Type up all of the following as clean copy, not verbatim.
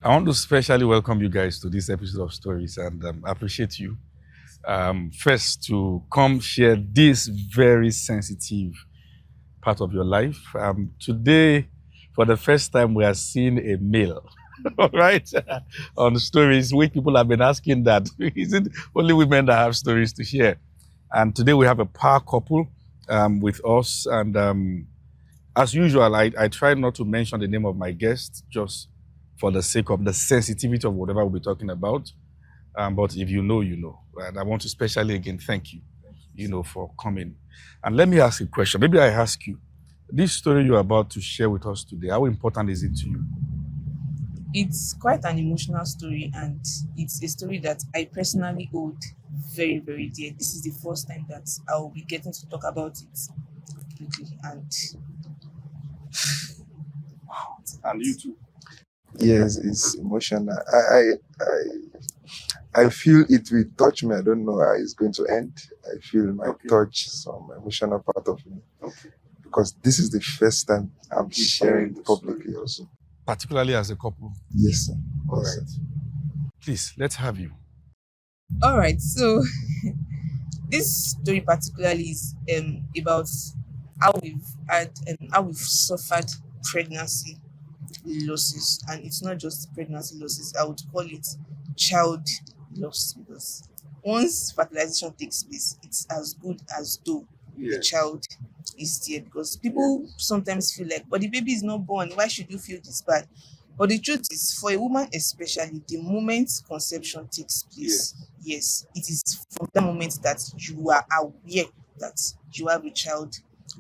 I want to specially welcome you guys to this episode of Stories and appreciate you. First, to come share this very sensitive part of your life. Today, for the first time, we are seeing a male, all right, on stories, which people have been asking that. Is it only women that have stories to share? And today we have a power couple with us. And as usual, I try not to mention the name of my guest just for the sake of the sensitivity of whatever we'll be talking about. But if you know, you know. And I want to especially again thank you, for coming. And let me ask you a question. Maybe I ask you, this story you're about to share with us today, how important is it to you? It's quite an emotional story, and it's a story that I personally hold very, very dear. This is the first time that I'll be getting to talk about it completely, and And you too. Yes, it's emotional. I feel it will touch me. I don't know how it's going to end. I feel it might touch some emotional part of me because this is the first time I'm sharing it publicly also. Particularly as a couple. Yes, sir. All Yes, right. sir. Please, let's have you. all right. So this story particularly is about how we've suffered pregnancy losses, and it's not just pregnancy losses. I would call it child loss, because once fertilization takes place, it's as good as though the child is there, because people sometimes feel like, but the baby is not born, why should you feel this bad? But the truth is, for a woman especially, the moment conception takes place, yes, it is from that moment that you are aware that you have a child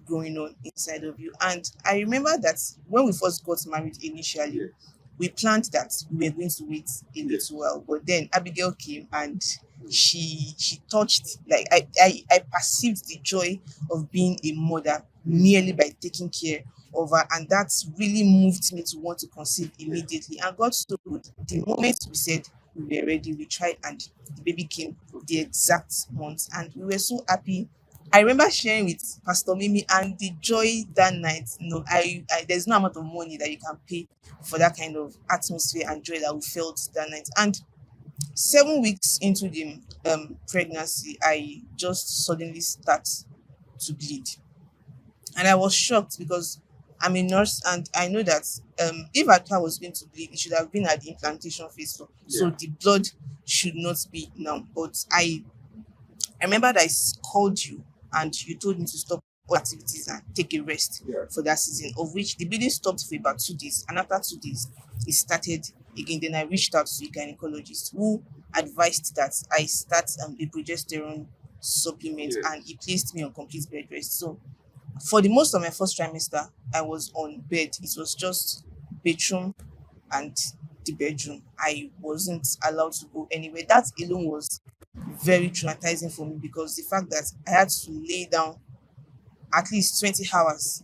going on inside of you. And I remember that when we first got married initially, we planned that we were going to wait a little while, but then Abigail came, and she touched, like, I perceived the joy of being a mother merely by taking care of her, and that really moved me to want to conceive immediately. And God so good, the moment we said we were ready, we tried, and the baby came the exact month, and we were so happy. I remember sharing with Pastor Mimi, and the joy that night. There's no amount of money that you can pay for that kind of atmosphere and joy that we felt that night. And 7 weeks into the pregnancy, I just suddenly start to bleed, and I was shocked because I'm a nurse, and I know that if a child was going to bleed, it should have been at the implantation phase. So the blood should not be now. But I remember that called you, and you told me to stop all activities and take a rest for that season, of which the bleeding stopped for about 2 days. And after 2 days, it started again. Then I reached out to a gynecologist who advised that I start a progesterone supplement, and he placed me on complete bed rest. So for the most of my first trimester, I was on bed. It was just bedroom and the bedroom. I wasn't allowed to go anywhere. That alone was very traumatizing for me, because the fact that I had to lay down at least 20 hours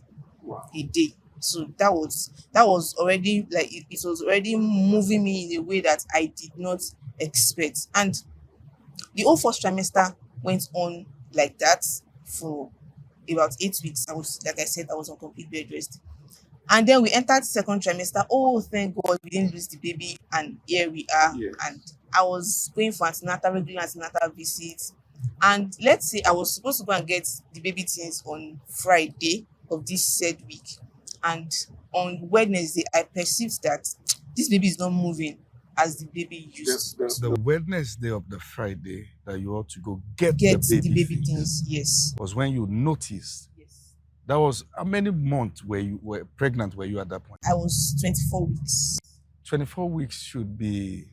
a day. So that was already, like, it was already moving me in a way that I did not expect. And the whole first trimester went on like that for about 8 weeks. I was, like I said, I was on complete bed rest. And then we entered second trimester. Oh, thank God we didn't lose the baby, and here we are. And I was going for antenatal, regular antenatal visits. And let's say I was supposed to go and get the baby things on Friday of this said week. And on Wednesday, I perceived that this baby is not moving as the baby used The to. Wednesday of the Friday that you ought to go get Get the the baby baby things things, yes. was when you noticed. Yes. That was how many months were you were pregnant were you at that point? I was 24 weeks. 24 weeks should be,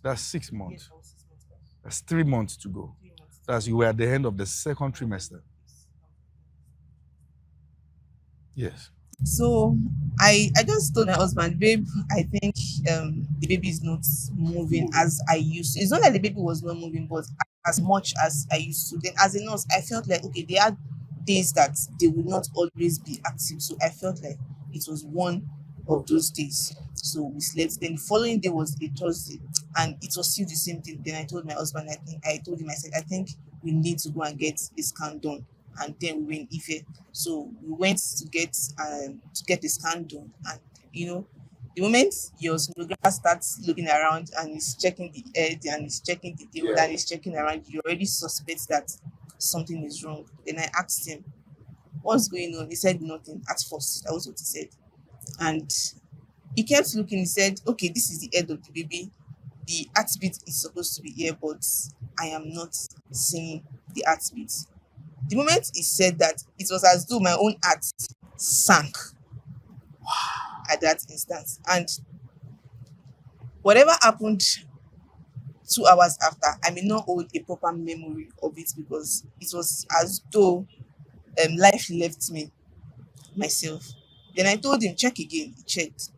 that's 6 months. Yes, I was 6 months back. That's 3 months to go. 3 months. That's you were at the end of the second trimester. Yes. So I just told my husband, babe, I think the baby is not moving as I used to. It's not that the baby was not moving, but as much as I used to. Then as a nurse, I felt like, okay, they had days that they would not always be active. So I felt like it was one of those days. So we slept. Then the following day was a Thursday, and it was still the same thing. Then I told my husband, I told him, I said, I think we need to go and get a scan done. And then we were in Ife. So we went to get a scan done, and you know The moment your sonographer starts looking around and is checking the head and is checking the tail and is checking around, you already suspect that something is wrong. Then I asked him, "What's going on?" He said nothing at first. That was what he said. And he kept looking. He said, "Okay, this is the head of the baby. The heartbeat is supposed to be here, but I am not seeing the heartbeat." The moment he said that, it was as though my own heart sank at that instant. And whatever happened 2 hours after, I may not hold a proper memory of it because it was as though life left me myself. Then I told him, check again. He checked.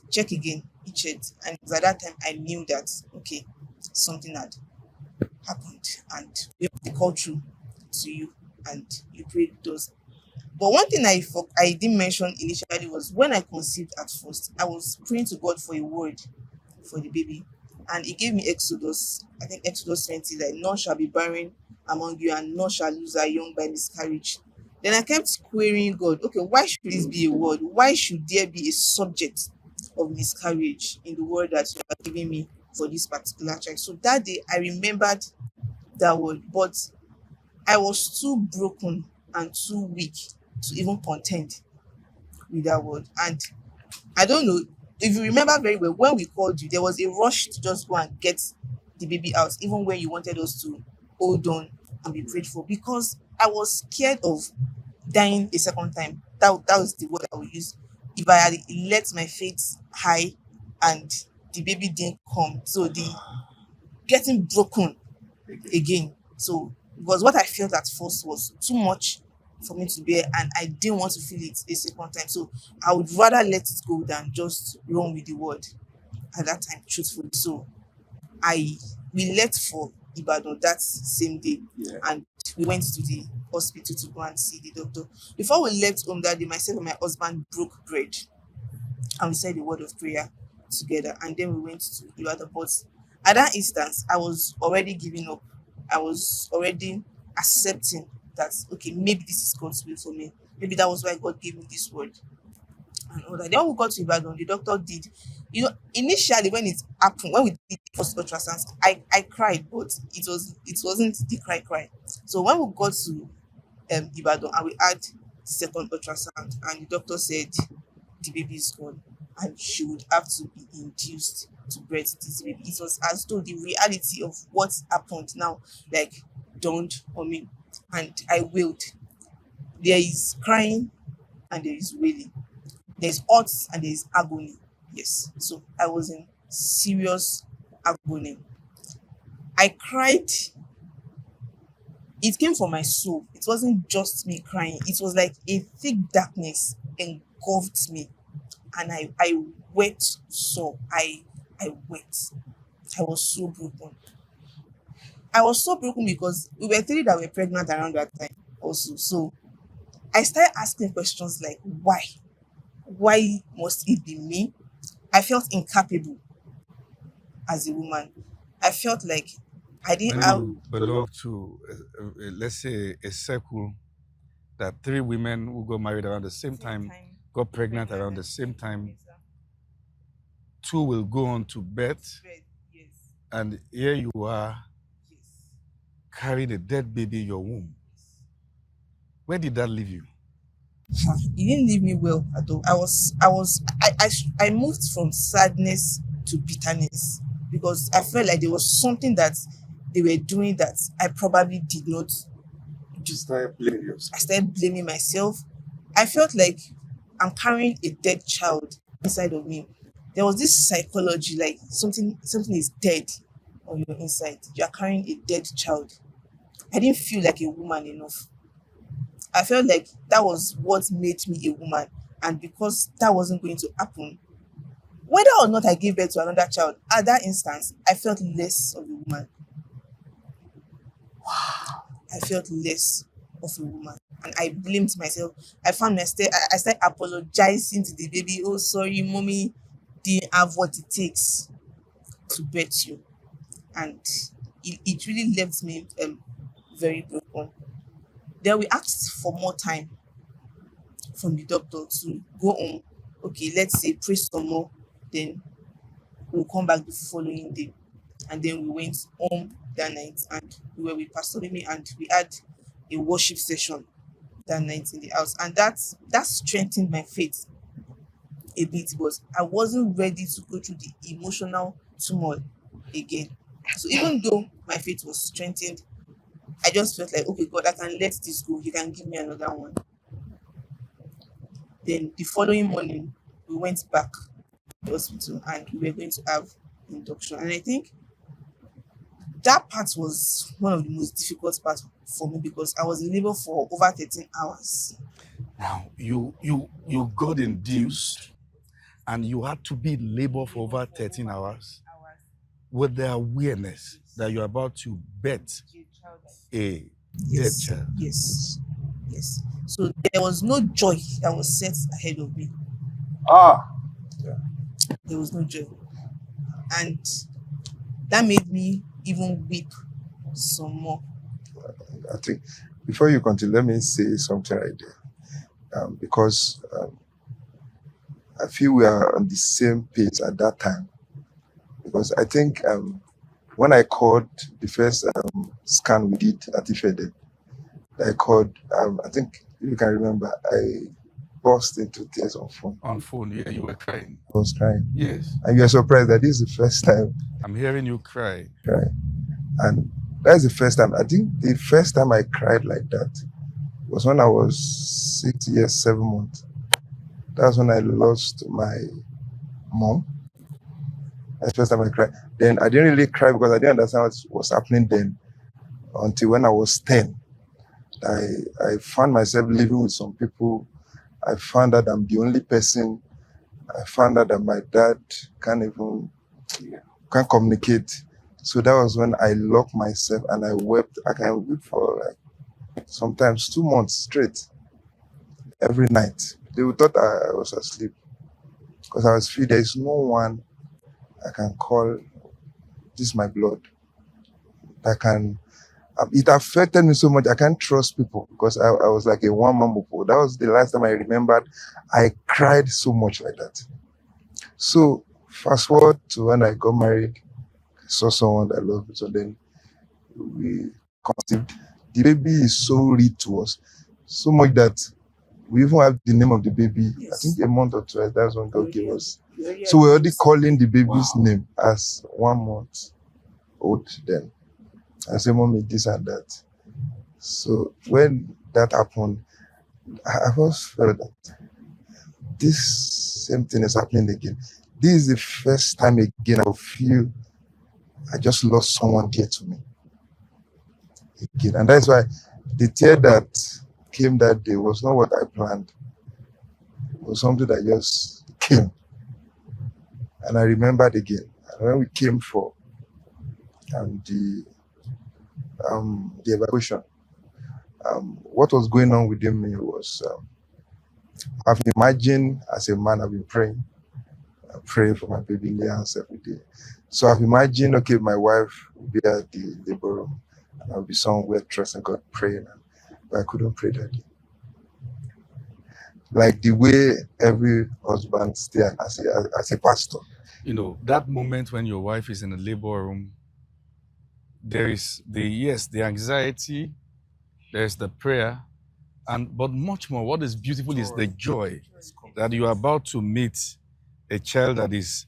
Check again. He checked. And it was at that time I knew that, okay, something had happened. And we have the call through to you and you prayed with us. But one thing I didn't mention initially was when I conceived at first, I was praying to God for a word for the baby. And he gave me Exodus, I think Exodus 20, that none shall be barren among you and none shall lose her young by miscarriage. Then I kept querying God, okay, why should this be a word? Why should there be a subject of miscarriage in the word that you are giving me for this particular child? So that day I remembered that word, but I was too broken and too weak to even contend with that word. And I don't know if you remember very well, when we called you, there was a rush to just go and get the baby out, even when you wanted us to hold on and be prayed for, because I was scared of dying a second time. That was the word I would use. If I had let my faith high and the baby didn't come, so the getting broken again. So because what I felt at first was too much for me to bear, and I didn't want to feel it a second time. So I would rather let it go than just run with the word at that time, truthfully. So I we left for Ibadan that same day, and we went to the hospital to go and see the doctor. Before we left home that day, myself and my husband broke bread and we said the word of prayer together, and then we went to Ibadan. But at that instance, I was already giving up. I was already accepting that, okay, maybe this is God's will for me. Maybe that was why God gave me this word and all that. Then when we got to Ibadan, the doctor did, initially when it happened, when we did the first ultrasound, I cried, but it wasn't the cry. So when we got to Ibadan and we had second ultrasound, and the doctor said the baby is gone and she would have to be induced to breast this baby. It was as though the reality of what happened now like dawned on me, and I wailed. There is crying and there is wailing. There's hurt and there is agony. Yes. So I was in serious agony. I cried. It came from my soul. It wasn't just me crying. It was like a thick darkness engulfed me. And I wept so. I wept. I was so broken. I was so broken because we were three that were pregnant around that time also. So I started asking questions like, why? Why must it be me? I felt incapable as a woman. I felt like I didn't When have. you belong to, let's say, a circle that three women who got married around the same time, got pregnant around the same time, two will go on to birth, Yes, and here you are yes. carrying a dead baby in your womb. Where did that leave you? It didn't leave me well at all. I moved from sadness to bitterness because I felt like there was something that they were doing that I probably did not. Just started blaming yourself. I started blaming myself. I felt like I'm carrying a dead child inside of me. There was this psychology, like something is dead on your inside. You are carrying a dead child. I didn't feel like a woman enough. I felt like that was what made me a woman. And because that wasn't going to happen, whether or not I gave birth to another child, at that instance, I felt less of a woman. I felt less of a woman. And I blamed myself. I started apologizing to the baby. Oh, sorry, mommy didn't have what it takes to birth you. And it really left me very broken. Then we asked for more time from the doctor to go on. Okay, let's say pray some more. Then we'll come back the following day. And then we went home that night and we were with Pastor Mimi and we had a worship session that night in the house. And that strengthened my faith a bit, but I wasn't ready to go through the emotional turmoil again. So even though my faith was strengthened, I just felt like, okay, God, I can let this go. You can give me another one. Then the following morning, we went back to the hospital and we were going to have induction. And I think that part was one of the most difficult parts for me because I was in labor for over 13 hours. Now, you got induced and you had to be in labor for over 13 hours with the awareness that you're about to bet a dead child. Yes. So there was no joy that was set ahead of me. There was no joy. And that made me even weep some more. I think before you continue, let me say something right there. Because I feel we are on the same page at that time. Because I think when I called the first scan we did at Ifede, I called, I think you can remember, I burst into tears on phone. On phone, yeah, you were crying. I was crying. Yes. And you are surprised that this is the first time. I'm hearing you cry. Right. And that's the first time. I think the first time I cried like that was when I was 6 years, 7 months. That's when I lost my mom. That's the first time I cried. Then I didn't really cry because I didn't understand what was happening then until when I was 10. I found myself living with some people. I found out I'm the only person. I found out that my dad can't communicate. So that was when I locked myself and I wept. I can weep for like sometimes 2 months straight, every night. They would thought I was asleep because I was free. There is no one I can call, this is my blood. It affected me so much. I can't trust people because I was like a one-man before. That was the last time I remembered I cried so much like that. So fast forward to when I got married, I saw someone that I loved. So then we conceived. The baby is so real to us, so much that we even have the name of the baby. Yes. I think a month or two, that's when God gave us. Yeah. So we're already calling the baby's name as 1 month old then. I say, Mommy, this and that. So when that happened, I first felt that this same thing is happening again. This is the first time again I feel I just lost someone dear to me. Again. And that's why the tear that came that day was not what I planned. It was something that just came. And I remembered again. And when we came for the evacuation, what was going on within me was I've imagined as a man, I've been praying. I pray for my baby in the house every day. So I've imagined, okay, my wife will be at the labor room and I'll be somewhere trusting God, praying. But I couldn't pray that day. Like the way every husband stays as a pastor. You know, that moment when your wife is in the labor room, there is the anxiety, there's the prayer, but much more, what is beautiful is the joy that you are about to meet a child that is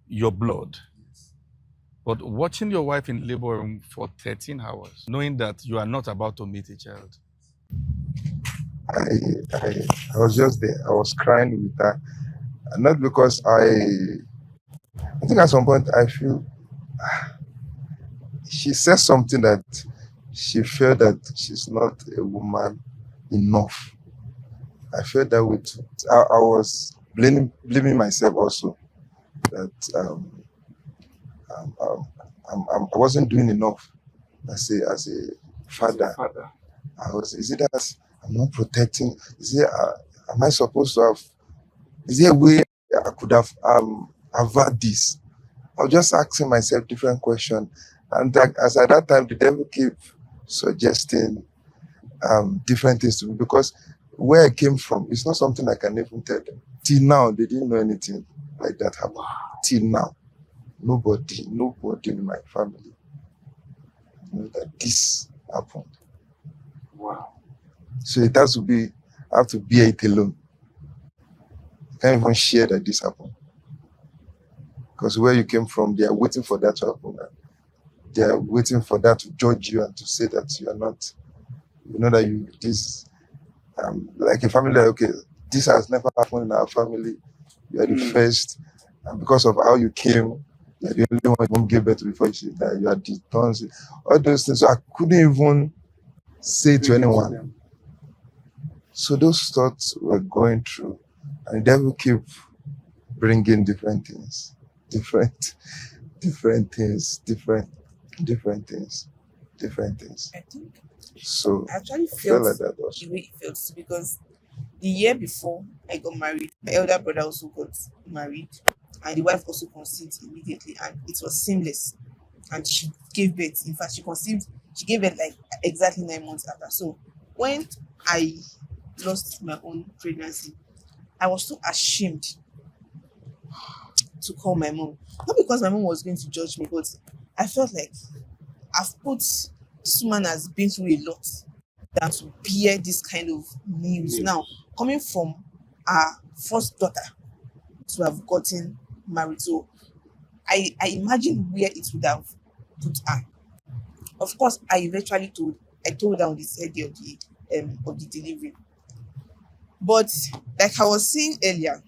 your blood. But watching your wife in labor room for 13 hours, knowing that you are not about to meet a child. I was just there. I was crying with her. And not because I think at some point I feel she said something that she felt that she's not a woman enough. I felt that I was blaming myself also that I wasn't doing enough as a father. Is it that I'm not protecting? Am I supposed to have? Is there a way I could have avoided this? I was just asking myself different questions, and as at that time, the devil kept suggesting different things to me because where I came from, it's not something I can even tell them. Till now, they didn't know anything. like that happened. Till now, nobody in my family knows that this happened. Wow. So it has to be, I have to bear it alone. I can't even share that this happened. Because where you came from, they are waiting for that to happen. And they are waiting for that to judge you and to say that you are not, you know, that you, this, like a family, like, okay, this has never happened in our family. You are the first. And because of how you came, you are the only one your mom gave birth to before she died. You are the tons, all those things. So I couldn't even say to anyone. So those thoughts were going through, and the devil kept bringing different things, different things. I think So I actually I felt felt like that also. the way it felt too, because the year before I got married, my elder brother also got married, and the wife also conceived immediately, and it was seamless. And she gave birth. In fact, she gave birth like exactly 9 months after. So when I lost my own pregnancy, I was so ashamed to call my mom. Not because my mom was going to judge me, but I felt like this woman has been through a lot than to bear this kind of news. Now, coming from our first daughter to have gotten married. So I imagine where it would have put her. Of course, I told her on the third day of the delivery. But like I was saying earlier,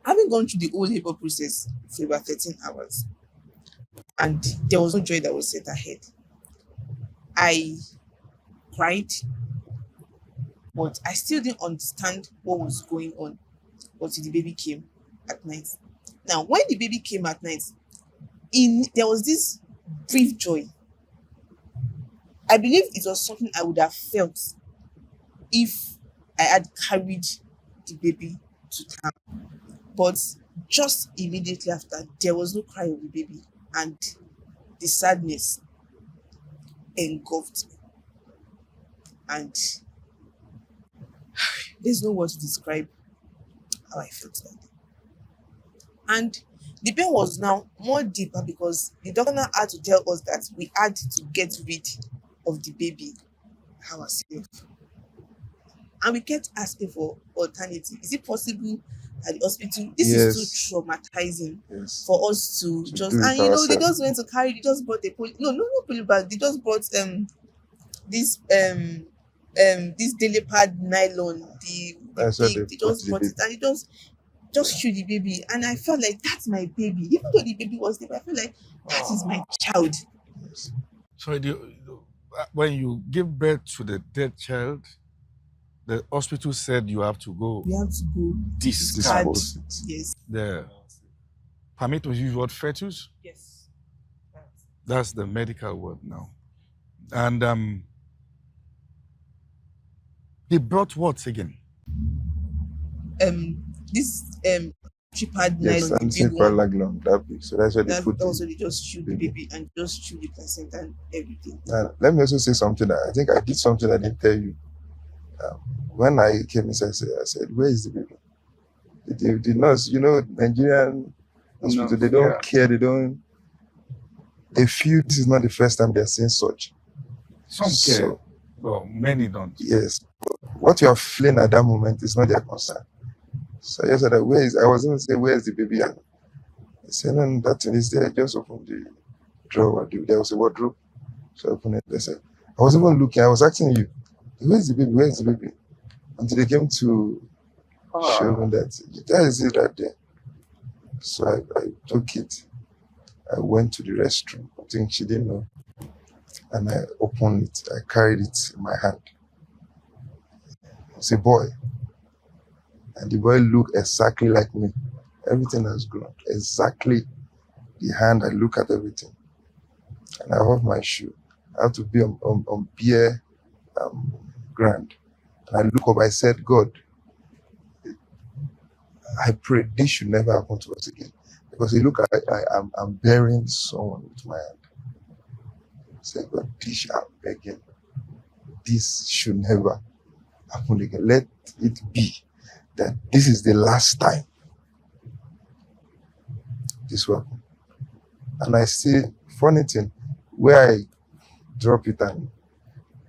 having gone through the whole labor process for about 13 hours, and there was no joy that was set ahead. I cried, but I still didn't understand what was going on until the baby came at night. Now, when the baby came at night, there was this brief joy. I believe it was something I would have felt if I had carried the baby to term. But just immediately after, there was no cry of the baby, and the sadness engulfed me. And there's no word to describe how I felt that day. And the pain was now more deeper because the doctor now had to tell us that we had to get rid of the baby ourselves. And we kept asking for alternative. Is it possible at the hospital? This is Yes, too traumatizing yes. for us to To just, do and it they ourselves. just went to carry, they just brought a poly, no poly bag, they just brought this this daily pad nylon, the That's why they big, they put just the brought baby. it, and they just shoot the baby. And I felt like that's my baby. Even though the baby was there, but I felt like that is my child. Yes. So when you give birth to the dead child, the hospital said you have to go We have to go discard Dispose it. yes. the permit to use what fetus. Yes. That's the medical word now. And they brought what again? This tripad Yes, nylon, the and big same one. paraglom, that big. So that's why they That put also the they just shoot the baby. baby and just shoot the placenta and everything. Let me also say something that I think I did something I didn't tell you. When I came inside, I said, where is the baby? The nurse, Nigerian hospital, they don't care, they feel this is not the first time they're seeing such. Some care, So, well, many don't. yes, what you are feeling at that moment is not their concern. So I just said, I was even saying, where is the baby? And I said, no, that thing is there. Just open the drawer. There was a wardrobe. So I opened it. They said, I was even looking, I was asking you, where's the baby? Where's the baby? Until they came to show me that is it right there. So I took it. I went to the restroom. I think she didn't know. And I opened it. I carried it in my hand. It's a boy. And the boy looked exactly like me. Everything has grown. Exactly the hand, I look at everything. And I have my shoe. I have to be on bare ground. And I look up, I said, God, I pray this should never happen to us again. Because you look, I'm burying someone with my hand. I said, God, please, I'm begging. This should never happen again. Let it be that this is the last time this weapon. And I still, funny thing, where I drop it and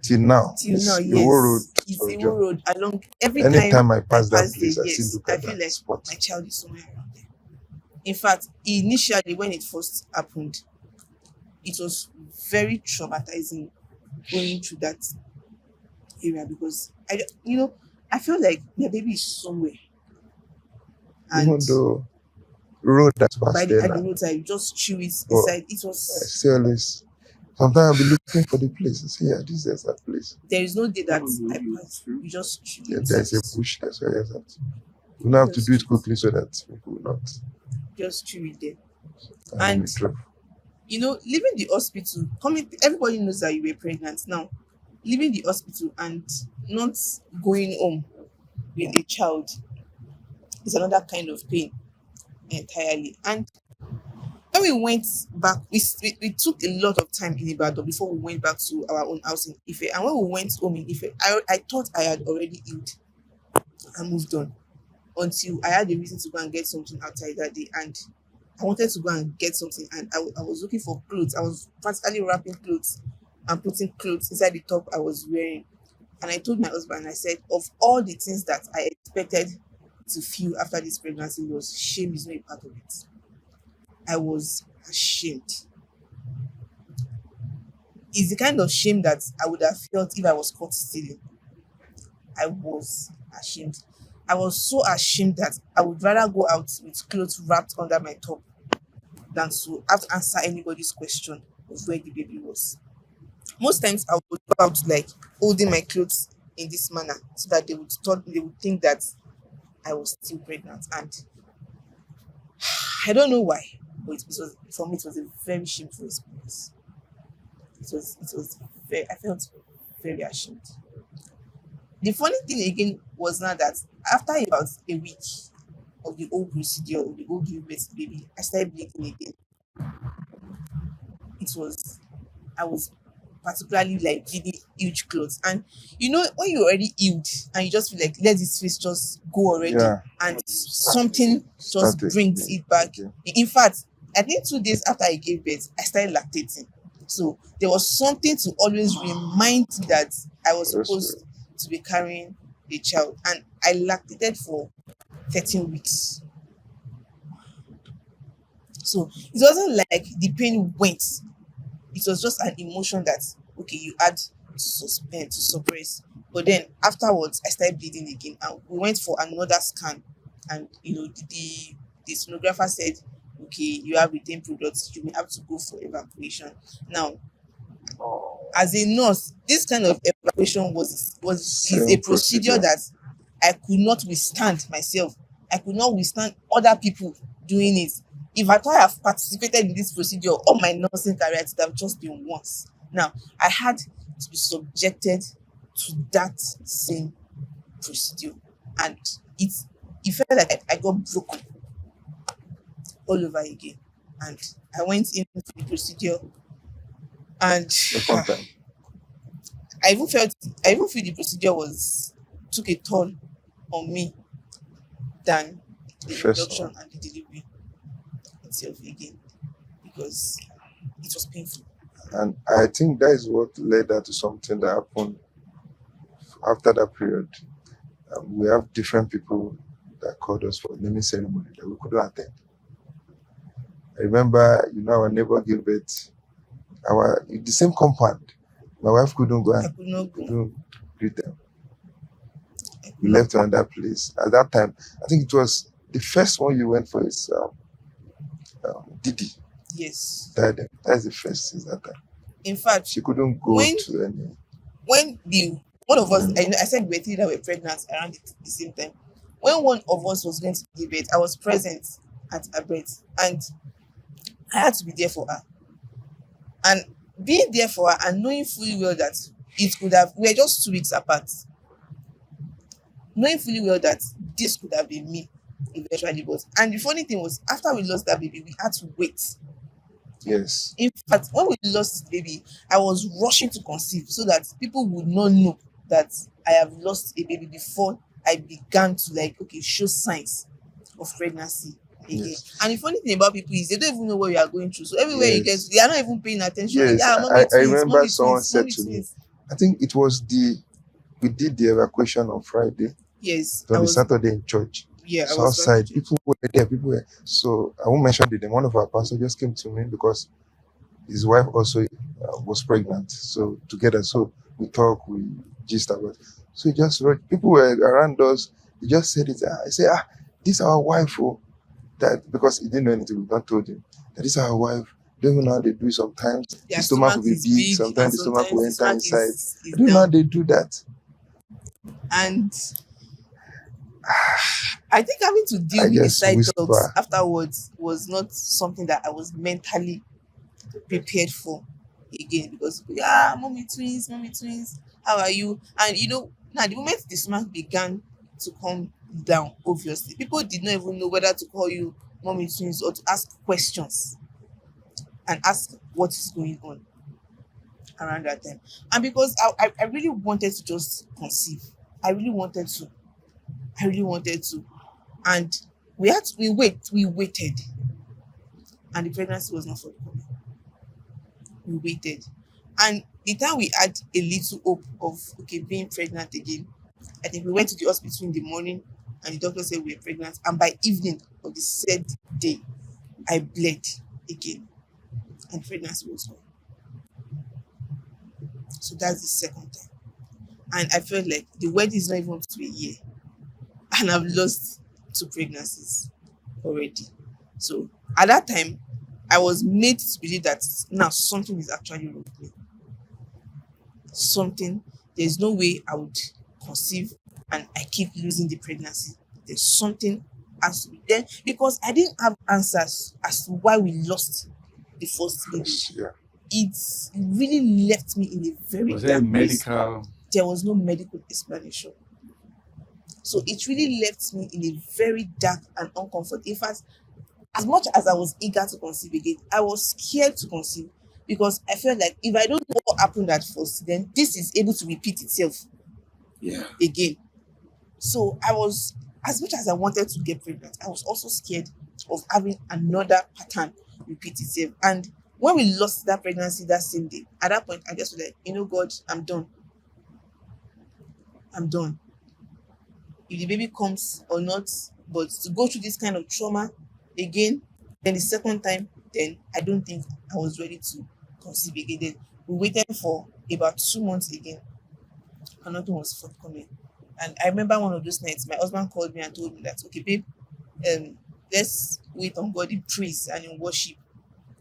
till now, Till it's now, the whole road yes, it's for a whole job. road along. Every time Anytime I I pass that pass there, place, I still yes, look I at feel that like spot. my child is somewhere around there. In fact, initially when it first happened, it was very traumatizing going through that area because I felt like my baby is somewhere, and Even though road that's by past the there at the now, roadside, just chew it but inside. It I was still always, sometimes I'll be looking for the place and say, yeah, this is that place. there is no day that I pass. We just chew Yeah, it. there's a bush, that's where you're at. We now have to do it Just, quickly so that people will not just chew it there. I'm in And trouble. leaving the hospital, everybody knows that you were pregnant now. Leaving the hospital and not going home with a child is another kind of pain entirely. And when we went back, we took a lot of time in Ibadan before we went back to our own house in Ife. And when we went home in Ife, I thought I had already healed and moved on until I had a reason to go and get something outside that day. And I wanted to go and get something, and I was looking for clothes. I was practically wrapping clothes and putting clothes inside the top I was wearing. And I told my husband, I said, of all the things that I expected to feel after this pregnancy loss, shame is not a part of it. I was ashamed. It's the kind of shame that I would have felt if I was caught stealing. I was ashamed. I was so ashamed that I would rather go out with clothes wrapped under my top than to have to answer anybody's question of where the baby was. Most times I would go out like holding my clothes in this manner so that they would think that I was still pregnant. And I don't know why, but it was for me it was a very shameful experience. It was very I felt very ashamed. The funny thing again was now that after about a week of the whole procedure of the whole give birth to baby, I started bleeding again. It was I was particularly like bleeding huge clothes. And when you're already healed and you just feel like let this face just go already, Yeah, and something just started. brings it back. Okay. In fact, I think 2 days after I gave birth, I started lactating. So there was something to always remind me that I was That's supposed to be carrying a child. And I lactated for 13 weeks. So it wasn't like the pain went. It was just an emotion that okay, you had to suspend, to suppress. But then afterwards I started bleeding again, and we went for another scan. And the sonographer said, okay, you have retained products, you may have to go for evacuation. Now, as a nurse, this kind of evacuation is a Same procedure procedure. that I could not withstand myself. I could not withstand other people doing it. If I thought I have participated in this procedure, all my nursing career, it would have just been once. Now, I had to be subjected to that same procedure, and it felt like I got broken all over again. And I went in for the procedure, and Second time. I even feel the procedure took a toll on me than the First induction one. and the delivery itself again, because it was painful. And I think that is what led that to something that happened after that period. We have different people that called us for naming ceremony that we couldn't attend. I remember, our neighbor gave birth. The same compound. My wife couldn't go I and could not go. couldn't greet them. I could We not left to another place. At that time, I think it was the first one you went for is Didi. Yes. Died. That's the first since that time. In fact, She couldn't go when to any. when the one of us, I said we were three that were pregnant around the same time. When one of us was going to give birth, I was present at her birth, and I had to be there for her. And being there for her and knowing fully well that we were just 2 weeks apart, knowing fully well that this could have been me eventually. And the funny thing was, after we lost that baby, we had to wait. Yes. In fact, when we lost the baby, I was rushing to conceive so that people would not know that I have lost a baby before I began to show signs of pregnancy. again. Yes. And the funny thing about people is they don't even know what you are going through. So everywhere you get, Yes. they are not even paying attention. Yes. Yeah, mommy I twins, remember mommy someone twins, said mommy to me, twins. I think it was we did the evacuation on Friday. Yes, It was I the was. Saturday in church. Yeah, I So was back in outside, church. people were there, people were. So I won't mention the name. One of our pastors just came to me because his wife also was pregnant. So together, so we talk, we gist about. So he just wrote, people were around us. He just said it. I said, this is our wife. Oh, that because he didn't know anything. We not told him that this is our wife. Don't even know how they do it sometimes. Their The stomach stomach will be is big. big, and Sometimes the stomach will sometimes the enter stomach inside. is I don't know how down. they do that. And I think having to deal I with the just side dogs whisper. afterwards was not something that I was mentally prepared for again, because mommy twins, how are you? And now the moment the smack began to come down, obviously people did not even know whether to call you mommy twins or to ask questions and ask what is going on around that time. And because I really wanted to just conceive, I really wanted to, and we waited, and the pregnancy was not forthcoming. We waited, and the time we had a little hope of being pregnant again, I think we went to the hospital in the morning, and the doctor said we were pregnant, and by evening of the said day I bled again, and pregnancy was gone. So that's the second time, and I felt like the wedding is not even up to a year, and I've lost 2 pregnancies already. So at that time I was made to believe that now something is actually wrong with me. Something, there's no way I would conceive and I keep losing the pregnancy. There's something has to be there, because I didn't have answers as to why we lost the first baby. Yeah. It really left me in a very Was there a dark place. medical? There was no medical explanation. So it really left me in a very dark and uncomfortable. In fact, as much as I was eager to conceive again, I was scared to conceive, because I felt like if I don't know what happened at first, then this is able to repeat itself Yeah. again. So I was, as much as I wanted to get pregnant, I was also scared of having another pattern repeat itself. And when we lost that pregnancy that same day, at that point, I just was like, God, I'm done. I'm done. If the baby comes or not, but to go through this kind of trauma again, then the second time, then I don't think I was ready to conceive again. Then we waited for about 2 months again, and nothing was forthcoming. And I remember one of those nights, my husband called me and told me that, okay, babe, let's wait on God in praise and in worship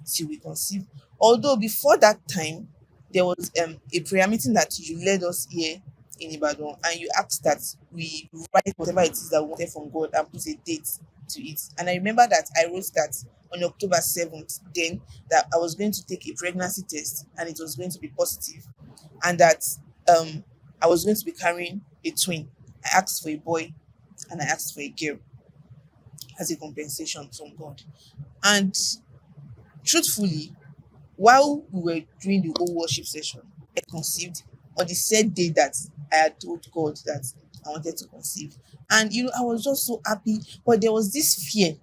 till we conceive. Although before that time, there was a prayer meeting that you led us here in Ibadan, and you asked that we write whatever it is that we wanted from God and put a date to it. And I remember that I wrote that on October 7th, then that I was going to take a pregnancy test and it was going to be positive, and that I was going to be carrying a twin. I asked for a boy and I asked for a girl as a compensation from God. And truthfully, while we were doing the whole worship session, I conceived on the said day that I had told God that I wanted to conceive. And I was just so happy, but there was this fear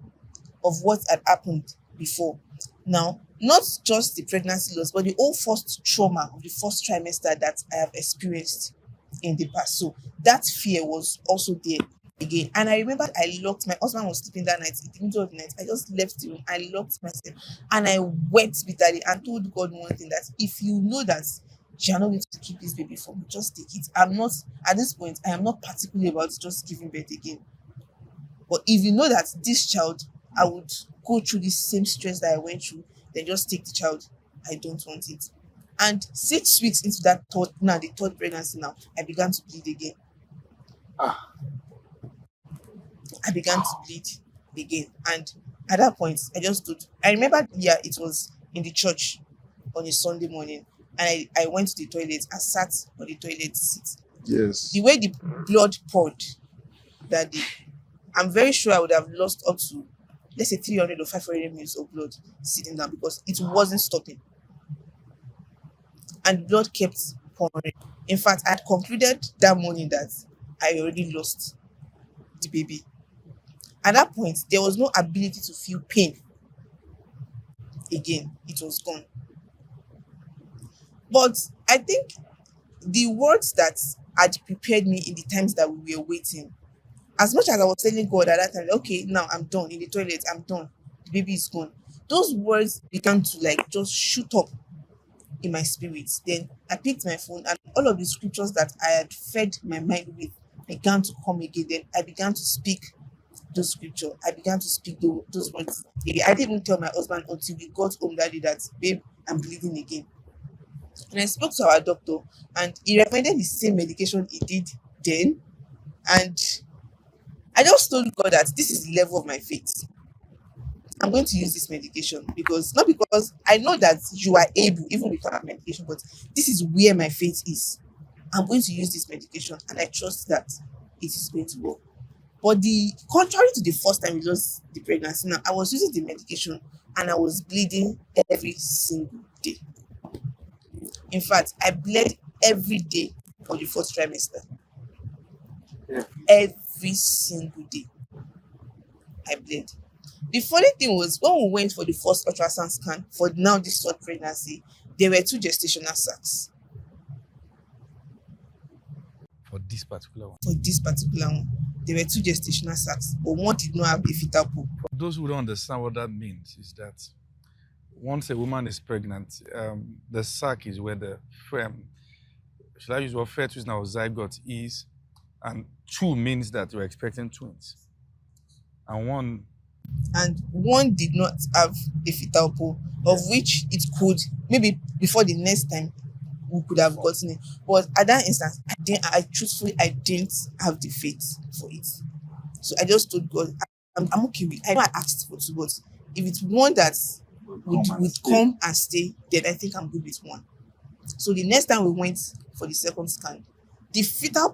of what had happened before. Now, not just the pregnancy loss, but the whole first trauma of the first trimester that I have experienced in the past. So that fear was also there again. And I remember I locked, my husband was sleeping that night. In the middle of the night, I just left the room, I locked myself, and I wept bitterly and told God one thing, that if you know that you are not going to keep this baby for me, just take it. I'm not, at this point, I am not particular about just giving birth again. But if you know that this child, I would go through the same stress that I went through, then just take the child. I don't want it. And 6 weeks into the third pregnancy now, I began to bleed again. I began to bleed again. And at that point, I just stood. I remember, it was in the church on a Sunday morning. And I went to the toilet. I sat on the toilet seat. Yes. The way the blood poured that day, I'm very sure I would have lost up to, let's say, 300 or 500 ml of blood sitting down, because it wasn't stopping. And blood kept pouring. In fact, I had concluded that morning that I already lost the baby. At that point, there was no ability to feel pain again. It was gone. But I think the words that had prepared me in the times that we were waiting, as much as I was telling God at that time, okay, now I'm done in the toilet, I'm done, the baby is gone. Those words began to like just shoot up in my spirit. Then I picked my phone and all of the scriptures that I had fed my mind with began to come again. Then I began to speak those scripture. I began to speak those words again. I didn't even tell my husband until we got home that day that, babe, I'm bleeding again. And I spoke to our doctor and he recommended the same medication he did then. And I just told God that this is the level of my faith. I'm going to use this medication not because I know that you are able, even without medication, but this is where my faith is. I'm going to use this medication and I trust that it is going to work. But the contrary to the first time we lost the pregnancy, now I was using the medication and I was bleeding every single day. In fact, I bled every day for the fourth trimester. Every single day, I bled. The funny thing was, when we went for the first ultrasound scan for now this third pregnancy, there were 2 gestational sacs. For this particular one. For this particular one, there were 2 gestational sacs, but one did not have a fetal pool. For those who don't understand what that means, is that once a woman is pregnant, the sac is where the should I use what fetus now zygote is, and 2 means that you're expecting twins, and one did not have a fetal pool, of which it could, maybe before the next time we could have gotten it. But at that instance, I truthfully didn't have the faith for it. So I just told God, I'm okay with it. I know I asked for 2, but if it's one that would come and stay, then I think I'm good with one. So the next time we went for the second scan, the fetal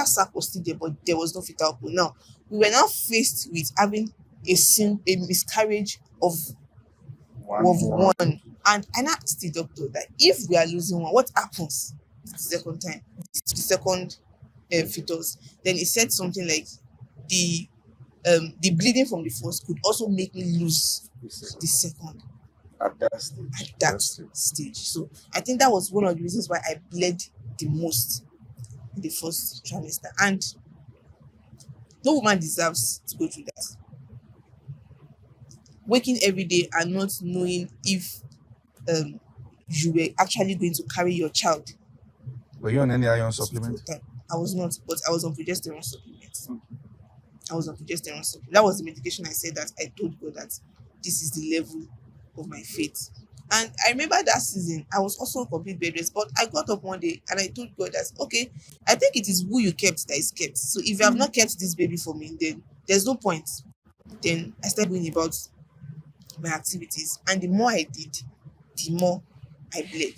sac was still there, but there was no fetal pool. Now we were now faced with having a miscarriage of one. And I asked the doctor that if we are losing one, what happens the second time, the second fetus? Then he said something like the bleeding from the first could also make me lose the second. At that stage. So I think that was one of the reasons why I bled the most in the first trimester. And no woman deserves to go through that. Waking every day and not knowing if you were actually going to carry your child. Were you on any iron supplement? I was not, but I was on progesterone supplement. That was the medication I said that I told God that this is the level of my faith. And I remember that season, I was also on complete bed rest, but I got up one day and I told God that, okay, I think it is who you kept that is kept. So if you have not kept this baby for me, then there's no point. Then I started going about my activities. And the more I did, the more I bled.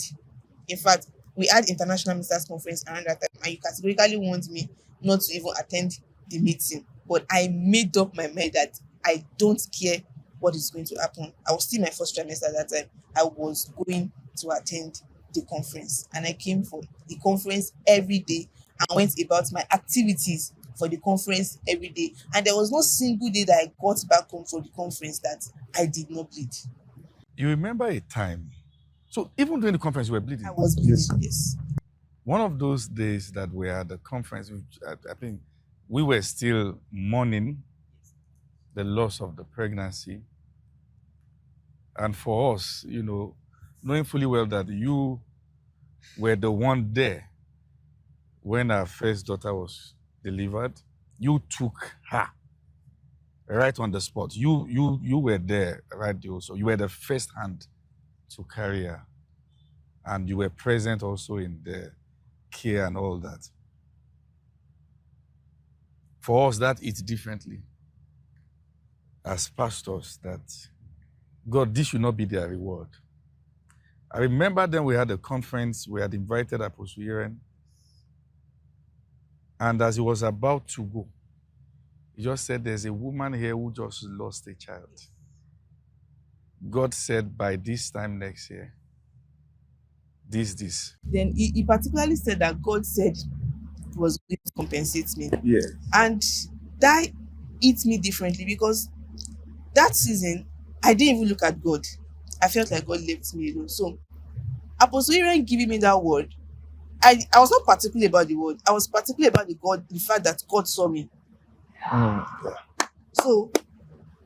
In fact, we had International Ministers Conference around that time, and you categorically warned me not to even attend the meeting. But I made up my mind that I don't care what is going to happen. I was still in my first trimester at that time. I was going to attend the conference, and I came for the conference every day and went about my activities for the conference every day. And there was no single day that I got back home for the conference that I did not bleed. You remember a time? So even during the conference, you were bleeding? I was bleeding, yes. One of those days that we had the conference, I think we were still mourning the loss of the pregnancy. And for us, knowing fully well that you were the one there when our first daughter was delivered, you took her right on the spot. You were there right there also. You were the first hand to carry her. And you were present also in the care and all that. For us, that eats differently. As pastors, that God, this should not be their reward. I remember then we had a conference, we had invited Apostle Yeren, and as he was about to go, he just said, there's a woman here who just lost a child. God said, by this time next year, this. Then he particularly said that God said he was going to compensate me. Yes. And that hit me differently because that season I didn't even look at God. I felt like God left me alone. So Apostle Aaron giving me that word, I was not particular about the word. I was particular about the fact that God saw me. Yeah. So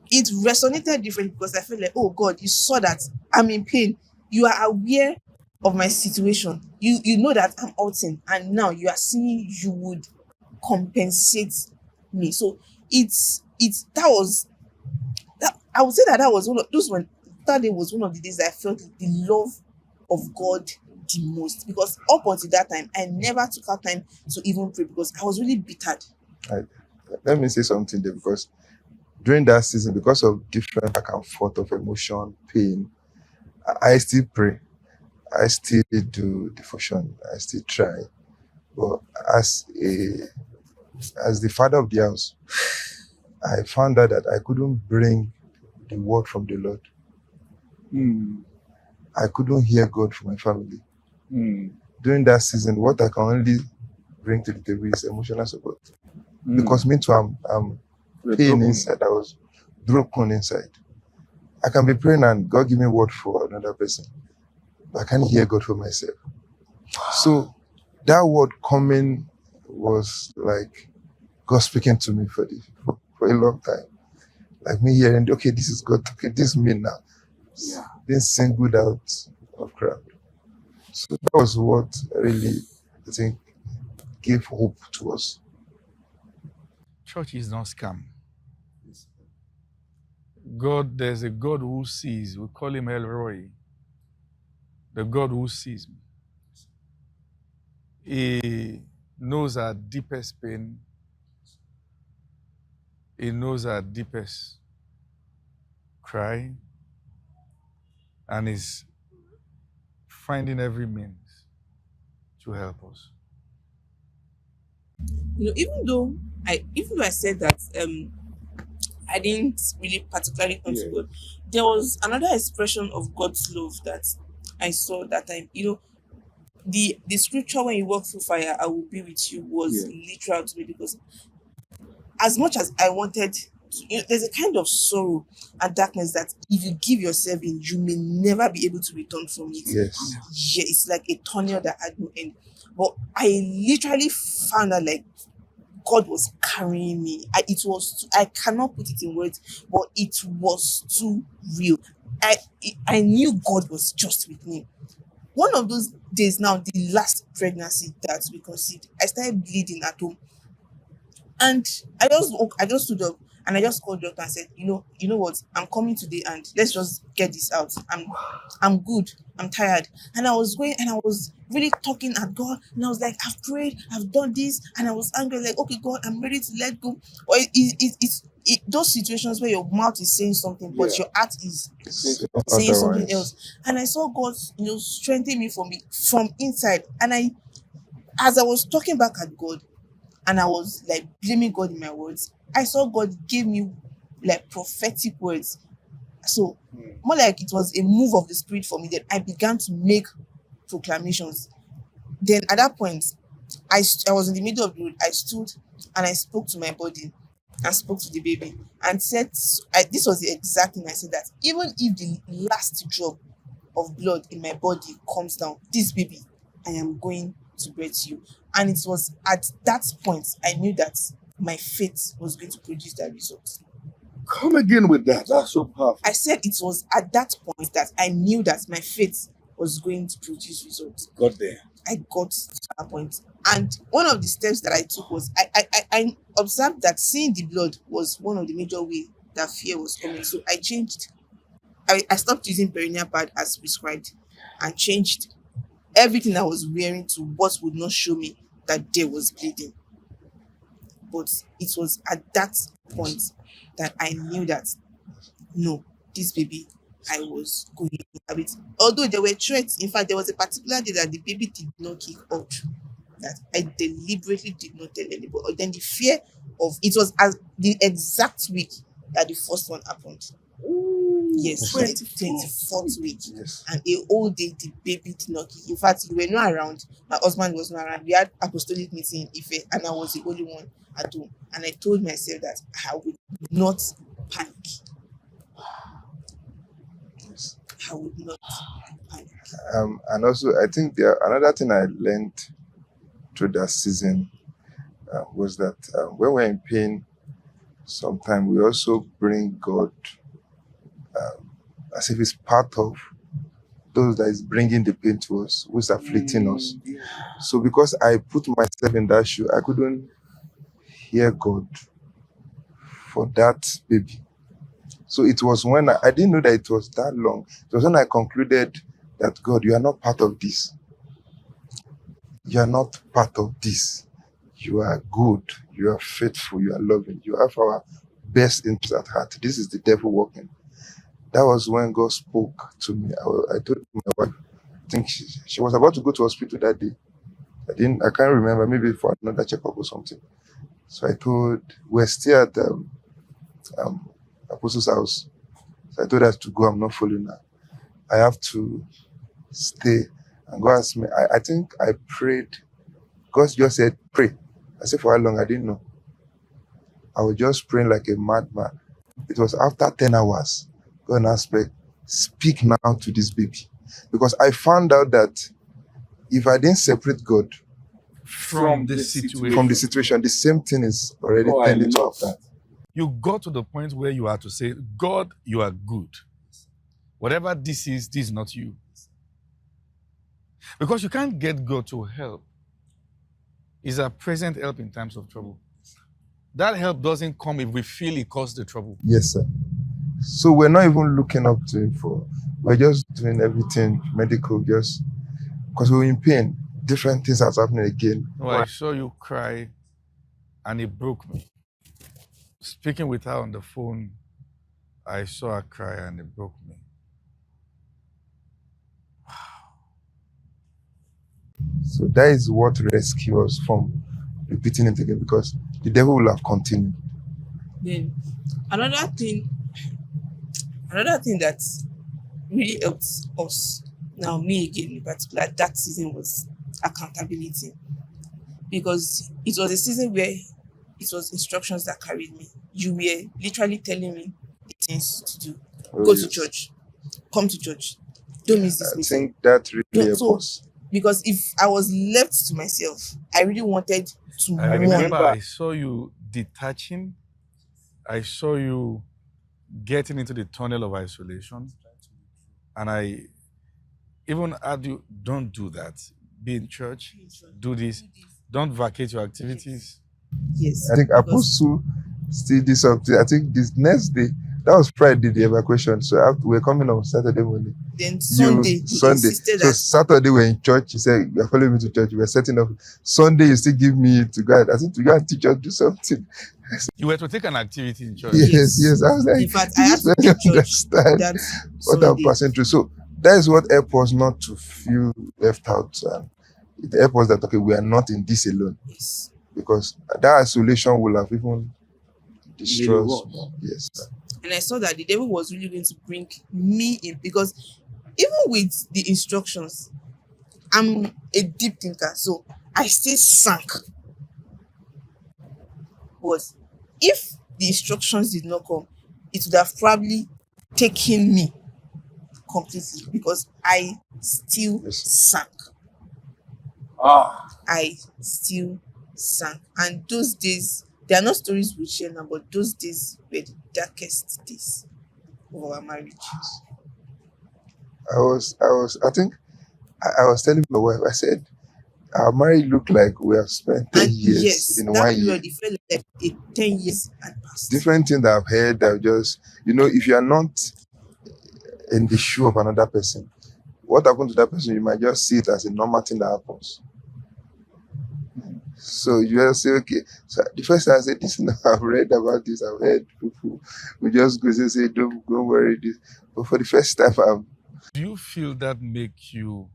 it resonated differently because I felt like, oh God, you saw that I'm in pain. You are aware of my situation. You know that I'm hurting, and now you are seeing you would compensate me. So it's that was that I would say that that was one of those when that day was one of the days that I felt the love of God the most because up until that time I never took out time to even pray because I was really bittered. Let me say something there because during that season, because of different back and forth of emotion, pain, I still pray. I still do devotion. I still try. But as the father of the house, I found out that I couldn't bring the word from the Lord. I couldn't hear God from my family. During that season, what I can only bring to the table is emotional support. Because me too, I'm pain inside. I was broken inside. I can be praying and God give me word for another person, but I can't hear God for myself. So that word coming was like God speaking to me for a long time. Like me hearing, okay, this is God. Okay, this is me now. Being singled out of crowd. So that was what really, I think, gave hope to us. Church is not scam. God, there's a God who sees. We call him El Roy. The God who sees me. He knows our deepest pain. He knows our deepest cry. And is finding every means to help us. Even though I said that I didn't really particularly come to God, there was another expression of God's love that I saw that time. The scripture when you walk through fire, I will be with you was literal to me because as much as I wanted to, there's a kind of sorrow and darkness that if you give yourself in, you may never be able to return from it. Yes. Yeah, it's like a tunnel that had no end. But I literally found that like God was carrying me. I cannot put it in words, but it was too real. I knew God was just with me. One of those days now, the last pregnancy that we conceived, I started bleeding at home. And I just stood up and I just called the doctor and said, you know what, I'm coming today and let's just get this out. I'm good. I'm tired. And I was going and I was really talking at God and I was like, I've prayed, I've done this, and I was angry, like, okay, God, I'm ready to let go. Or it's those situations where your mouth is saying something, but your heart is saying something else. And I saw God, strengthening me from inside. And as I was talking back at God, and I was like blaming God in my words, I saw God gave me like prophetic words. So more like it was a move of the spirit for me. Then I began to make proclamations. Then at that point, I was in the middle of the road. I stood and I spoke to my body and spoke to the baby and said, this was the exact thing I said, that even if the last drop of blood in my body comes down, this baby, I am going to birth you. And it was at that point I knew that my faith was going to produce that result. Come again with that. That's so powerful. I said it was at that point that I knew that my faith was going to produce results. Got there. I got to that point. And one of the steps that I took was I observed that seeing the blood was one of the major ways that fear was coming. So I changed. I stopped using perineal pad as prescribed and changed everything I was wearing to what would not show me that there was bleeding. But it was at that point that I knew that no, this baby, I was going to have it. Although there were threats, in fact, there was a particular day that the baby did not kick out, that I deliberately did not tell anybody. Or then the fear of it was as the exact week that the first one happened. Yes, 24th week. Yes. And a whole day the baby did not kick. In fact, we were not around. My husband was not around. We had apostolic meeting in Ife, and I was the only one. at home. And I told myself that I would not panic. Yes. I would not panic. And also, I think another thing I learned through that season was that when we're in pain, sometimes we also bring God as if it's part of those that is bringing the pain to us, who is afflicting us. So because I put myself in that shoe, I couldn't hear God for that baby. So it was when I didn't know that it was that long. It was when I concluded that, God, you are not part of this. You are not part of this. You are good. You are faithful. You are loving. You have our best interest at heart. This is the devil working. That was when God spoke to me. I told my wife, I think she was about to go to hospital that day. I can't remember, maybe for another checkup or something. So I told, we're still at Apostle's house. So I told her to go. I'm not following her. I have to stay. And God asked me, I think I prayed. God just said, pray. I said, for how long? I didn't know. I was just praying like a madman. It was after 10 hours. God asked, speak now to this baby. Because I found out that if I didn't separate God From the situation. from the situation, the same thing is already tending to happen. You got to the point where you are to say, God, you are good. Whatever this is not you. Because you can't get God to help. It's a present help in times of trouble. That help doesn't come if we feel it caused the trouble. Yes, sir. So we're not even looking up to him we're just doing everything medical, just because we're in pain. Different things are happening again. No, I saw you cry and it broke me. Speaking with her on the phone, I saw her cry and it broke me. So that is what rescues us from repeating it again, because the devil will have continued. Then another thing that really helped us, now me again in particular, that season was accountability. Because it was a season where it was instructions that carried me. You were literally telling me the things to do. Go to church. Come to church. Don't miss this I meeting. think that really helped So, us. because if I was left to myself, I really wanted to I mourn. remember I saw you detaching. I saw you getting into the tunnel of isolation. And I even had you, don't do that. Be in church. Do this. Don't vacate your activities. Yes. I think because- Apostle still did something. I think this next day, that was Friday, the evacuation. So we're coming on Saturday morning. Then Sunday, he insisted So that Saturday we're in church. He said, "You're following me to church. We're setting up." Sunday, you still give me to God. I said, "To go and teach us, do something." You were to take an activity in church. Yes. I was like, in fact, I had to keep church understand that what I'm Sunday. passing through. So that is what helped us not to feel left out. And it helped us that, okay, we are not in this alone. Yes. Because that isolation will have even destroyed us Maybe more. Yes, sir. And I saw that the devil was really going to bring me in, because even with the instructions, I'm a deep thinker, so I still sank. But if the instructions did not come, it would have probably taken me completely, because I still Yes. sank. I still sank. And those days, they are not stories we share now, but those days were the darkest days of our marriage. I think I was telling my wife, I said, our marriage looked like we have spent 10 And years yes, in that 1 year. period, it felt like 10 years had passed. Different things that I've heard that just, if you are not in the shoe of another person, what happened to that person, you might just see it as a normal thing that happens. So you just say, okay. So the first time I said, this, I've read about this, I've heard people who just go and say, don't worry this. But for the first time, Do you feel that make you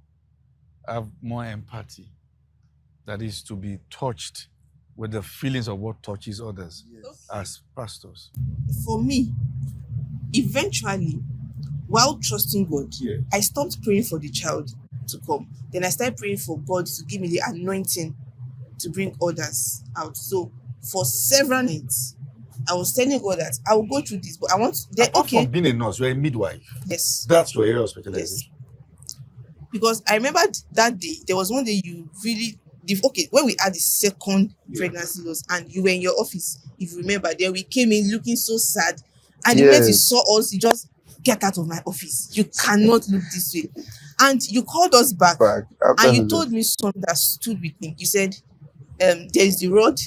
have more empathy? That is to be touched with the feelings of what touches others as pastors. For me, eventually, while trusting God, I stopped praying for the child to come. Then I started praying for God to give me the anointing to bring others out. So for several nights. I was telling God that I will go through this, but I want then Apart okay. from being a nurse, you're a midwife. Yes. That's your area of Yes. specialization. Because I remember that day, there was one day you really when we had the second pregnancy loss and you were in your office, if you remember, then we came in looking so sad. And the minute you Yes. saw us, you just get out of my office. You cannot look this way. And you called us back Back after and you the- told me something that stood with me. You said, there is the rod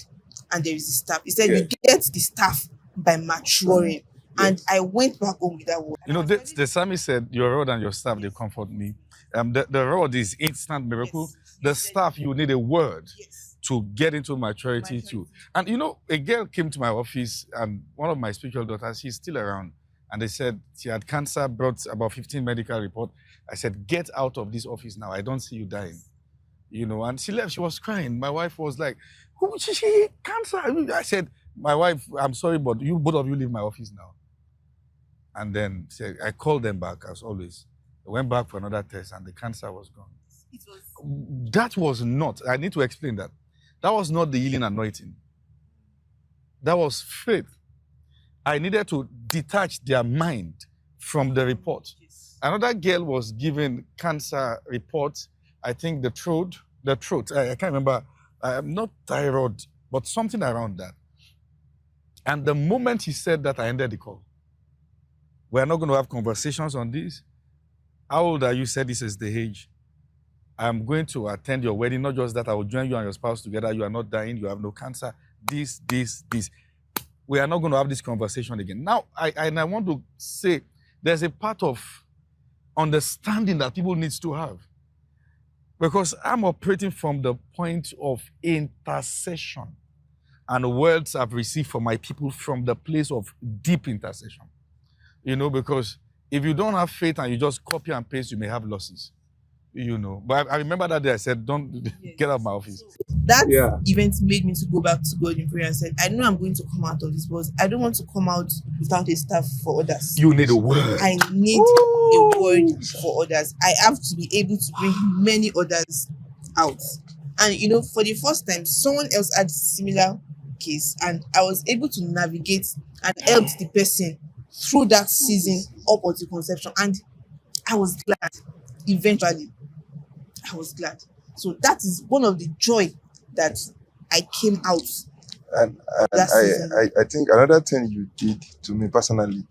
and there is the staff. You said you get the staff by maturing. And I went back home with that word. You know, the psalmist said, your rod and your staff, they comfort me. The rod is instant miracle. Yes. The staff, you need a word Yes. to get into maturity too. And you know, a girl came to my office, and one of my spiritual daughters, she's still around, and they said she had cancer, brought about 15 medical reports. I said, get out of this office now. I don't see you dying. You know, and she left. She was crying. My wife was like, "Who? She cancer?" I said, "My wife, I'm sorry, but you both of you leave my office now." And then I called them back as always. I went back for another test, and the cancer was gone. It was That was not. I need to explain that. That was not the healing anointing. That was faith. I needed to detach their mind from the report. Another girl was given cancer report. I think the throat. I can't remember. Not thyroid, but something around that. And the moment he said that, I ended the call. We're not going to have conversations on this. How old are you? Said this is the age. I'm going to attend your wedding. Not just that, I will join you and your spouse together. You are not dying. You have no cancer. This. We are not going to have this conversation again. Now, I want to say there's a part of understanding that people need to have. Because I'm operating from the point of intercession. And words I've received from my people from the place of deep intercession. You know, because if you don't have faith and you just copy and paste, you may have losses. You know. But I remember that day I said, don't get out of my office. That Yeah. event made me to go back to God in prayer and said, I know I'm going to come out of this, but I don't want to come out without a staff for others. You need a word. I need a word for others. I have to be able to bring many others out. And you know, for the first time, someone else had similar case, and I was able to navigate and help the person through that season up until conception. And I was glad. Eventually, I was glad. So that is one of the joy that I came out. And That season. I think another thing you did to me personally,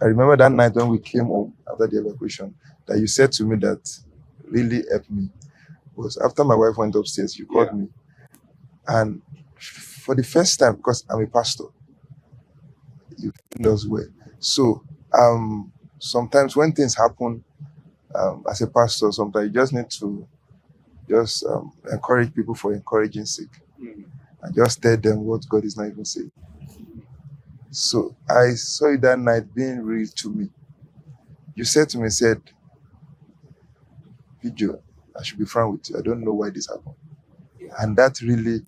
I remember that night when we came home after the evacuation, that you said to me that really helped me was after my wife went upstairs, you called me. And for the first time, because I'm a pastor, you does well. So sometimes when things happen, as a pastor, sometimes you just need to just encourage people for encouraging sake. And just tell them what God is not even saying. So I saw you that night being real to me. You said to me, Video, I should be frank with you. I don't know why this happened. And that really,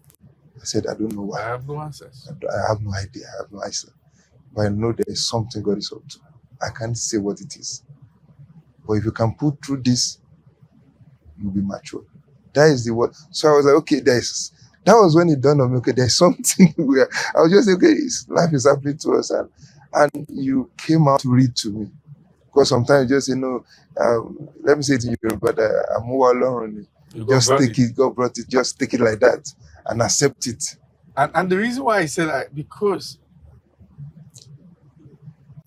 I said, I don't know I why. have no answers. I have no idea. I have no answer. But I know there is something God is up to. I can't say what it is. But if you can put through this, you'll be mature. That is the word. So I was like, okay, that was when it dawned on me, okay, there's something where I was just like, okay, life is happening to us. And you came out to read to me. Because sometimes you just say, no, let me say it to you, but I'm more alone. Just take it, God brought it, just take it like that and accept it. And the reason why I said that, because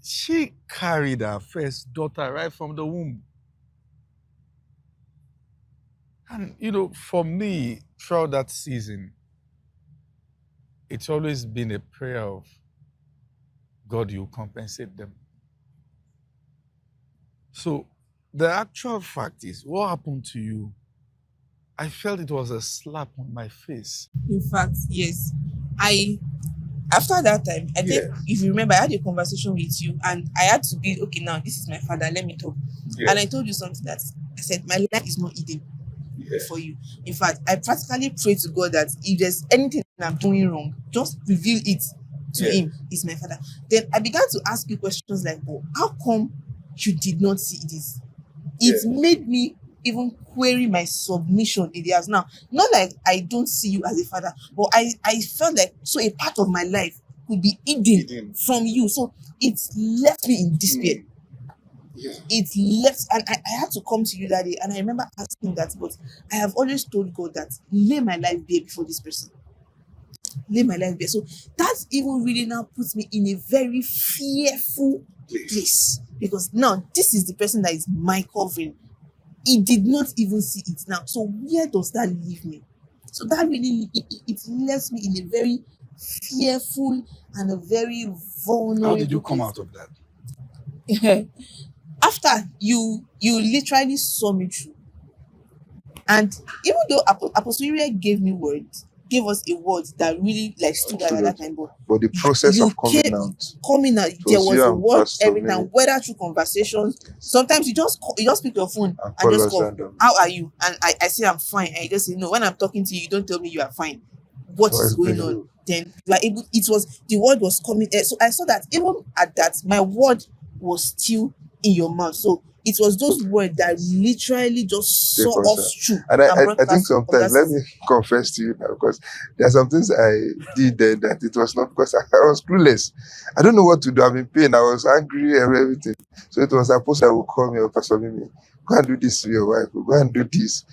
she carried her first daughter right from the womb. And, you know, for me, throughout that season, it's always been a prayer of, God, you compensate them. So the actual fact is, what happened to you, I felt it was a slap on my face. In fact, yes. After that time, I think if you remember, I had a conversation with you and I had to be, okay, now this is my father, let me talk. Yeah. And I told you something that I said, my life is not hidden for you. In fact, I practically pray to God that if there's anything I'm doing wrong, just reveal it to him. He's my father. Then I began to ask you questions like, well, how come you did not see this? It made me even query my submission in the house. Now, not like I don't see you as a father, but I felt like so a part of my life could be hidden from you. So it left me in despair. Yeah. It left, and I had to come to you that day, and I remember asking that, but I have always told God that lay my life bare before this person. Lay my life bare. So that even really now puts me in a very fearful place, because now this is the person that is my covering. He did not even see it now. So where does that leave me? So that really it left me in a very fearful and a very vulnerable. How did you come place. out of that? After you literally saw me through, and even though Apostle Uriah gave us a word that really like stood out at that time, But the process you of coming came- out, there was was you a and word Pastor every Mary. time, whether through conversations. Sometimes you just pick your phone and and just call us call, randomly. how are you? And I say I'm fine, and you just say no. When I'm talking to you, you don't tell me you are fine. What So is it's going been- on? Then you are able. It was the word was coming. So I saw that even at that, my word was still in your mouth. So it was those words that literally just Take saw us us through. And I brought think us sometimes, let me confess to you now, because there are some things I did then that it was not because I was clueless. I don't know what to do. I'm in pain. I was angry and everything. So it was Apostle that would call me or Pastor Mimi, go and do this to your wife. Go and do this.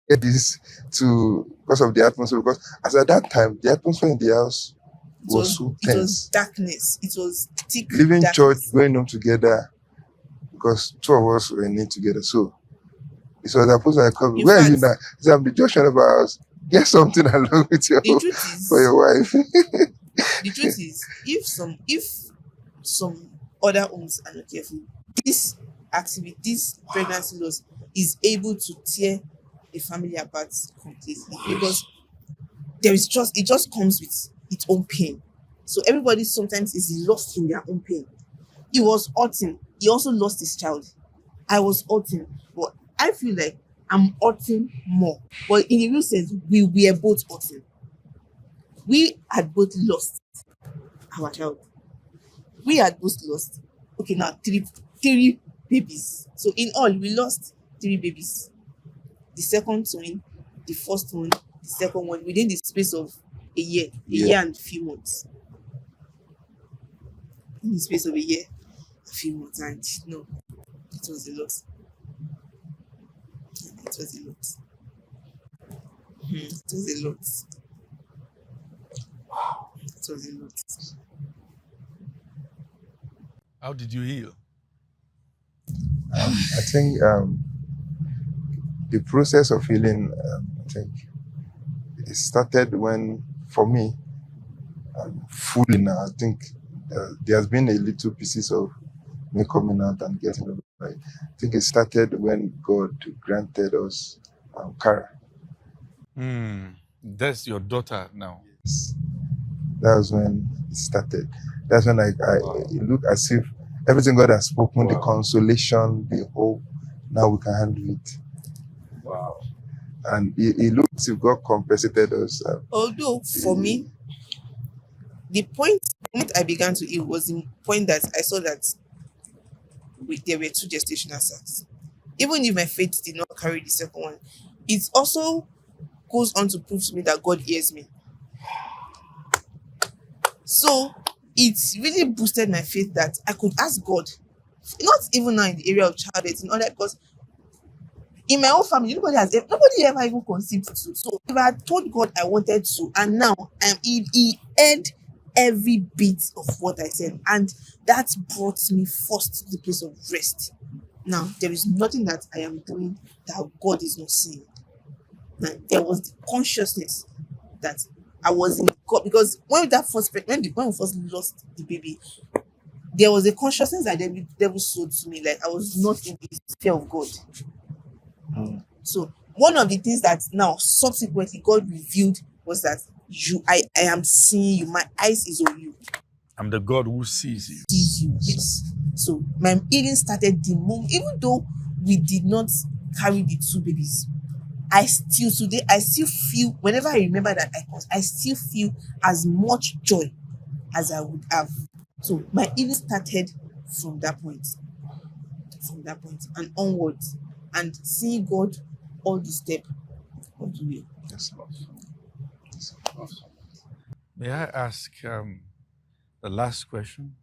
Get this because of the atmosphere. Because as at that time, the atmosphere in the house was so it was tense. darkness. It was thick Leaving darkness. church, going home together, because two of us were in together. So it was Apostle that called me. In Where are you fact- now? He said, I'm the junction of our house. Get something along with your The truth is, for your wife. the truth is, if some other homes are not careful, this activity, this pregnancy loss is able to tear a family apart completely, because it just comes with its own pain. So everybody sometimes is lost in their own pain. He was hurting. He also lost his child. I was hurting, but I feel like I'm hurting more. But in a real sense, we were both hurting. We had both lost our child. We had both lost. Okay, now three babies. So in all, we lost 3 babies. The second twin, the first one, the second one, within the space of a year and a few months. In the space of a year, a few months, and no, it was a lot. It was a lot. It was a lot. It was a lot. How did you heal? I think the process of healing, I think it started when, for me, fully now, I think there has been a little pieces of me coming out and getting over it. I think it started when God granted us Kara. That's your daughter now. Yes. That was when it started. That's when it looked as if everything God has spoken, the consolation, the hope, now we can handle it. Wow. And it looked as if God compensated us. Although for me, the point I began to heal was the point that I saw that there were 2 gestational sacs. Even if my faith did not carry the second one, it also goes on to prove to me that God hears me. So it really boosted my faith that I could ask God, not even now in the area of childbirth, in other, because in my own family, nobody ever even conceived to. So if I had told God I wanted to, and now he heard every bit of what I said, and that brought me first to the place of rest. Now there is nothing that I am doing that God is not seeing. Now there was the consciousness that I was in God, because when we first lost the baby, there was a consciousness that the devil showed to me, like I was not in the sphere of God. So one of the things that now subsequently God revealed was that I am seeing you. My eyes is on you. I'm the God who sees you. Sees you. Yes. So my healing started the moment, even though we did not carry the 2 babies. I still feel, whenever I remember that I still feel as much joy as I would have. So my healing started from that point and onwards. and seeing God all the step of the way. Yes, Lord. Awesome. May I ask the last question?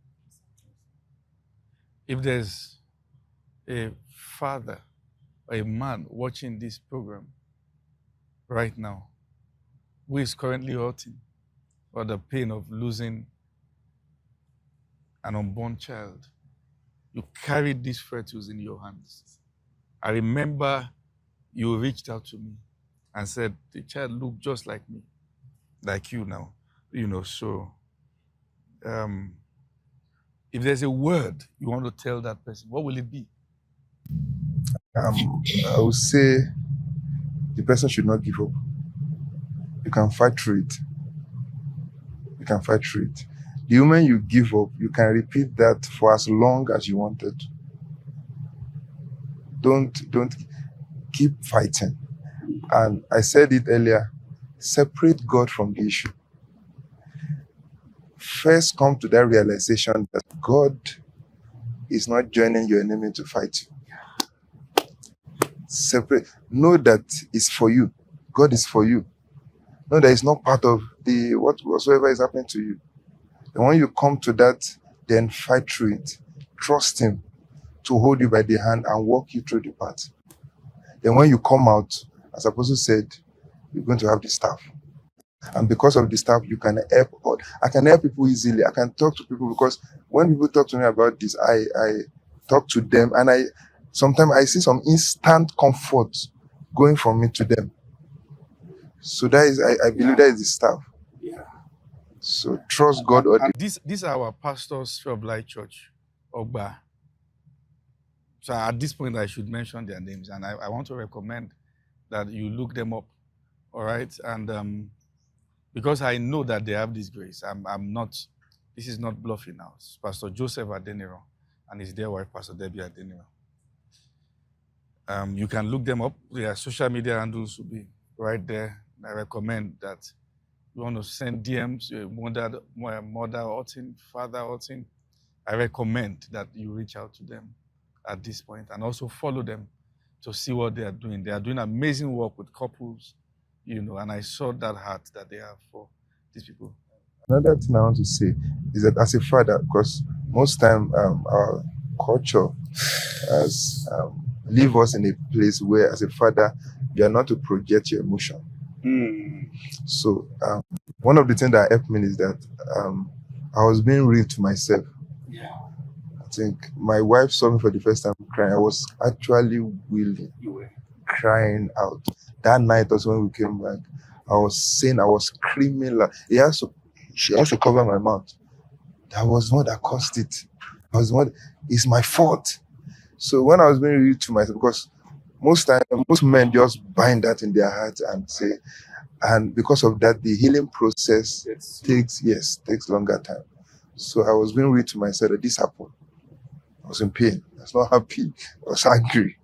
If there's a father or a man watching this program right now who is currently hurting or the pain of losing an unborn child, you carried these fetus in your hands. I remember you reached out to me and said, the child looked just like me, like you now. So if there's a word you want to tell that person, what will it be? I would say the person should not give up. You can fight through it. You can fight through it. The moment you give up, you can repeat that for as long as you wanted. Don't keep fighting. And I said it earlier, separate God from the issue. First come to that realization that God is not joining your enemy to fight you. Separate. Know that it's for you. God is for you. Know that it's not part of the whatsoever is happening to you. And when you come to that, then fight through it. Trust Him to hold you by the hand and walk you through the path. Then when you come out, as Apostle said, you're going to have the staff. And because of the staff, you can help. I can help people easily. I can talk to people because when people talk to me about this, I talk to them, and sometimes I see some instant comfort going from me to them. So that is, I believe that is the staff. Yeah. So trust God. And these are our pastors from Light Church, Ogba. So at this point, I should mention their names, and I want to recommend that you look them up. All right, and because I know that they have this grace, I'm not. This is not bluffing now. It's Pastor Joseph Adeniro and his dear wife, Pastor Debbie Adeniro. You can look them up. Their social media handles will be right there. I recommend that you want to send DMs, mother Orton, father Orton. I recommend that you reach out to them at this point and also follow them to see what they are doing. They are doing amazing work with couples, and I saw that heart that they have for these people. Another thing I want to say is that as a father, because most time our culture has leave us in a place where as a father, you are not to project your emotion. So one of the things that helped me is that I was being real to myself. Yeah. I think my wife saw me for the first time crying. I was actually willing, You were. crying out. That night also when we came back, I was screaming like she has to cover my mouth. That was not that caused it. It's my fault. So when I was being real to myself, because most men just bind that in their hearts and say, and because of that, the healing process takes longer time. So I was being real to myself that this happened. I was in pain. I was not happy. I was angry.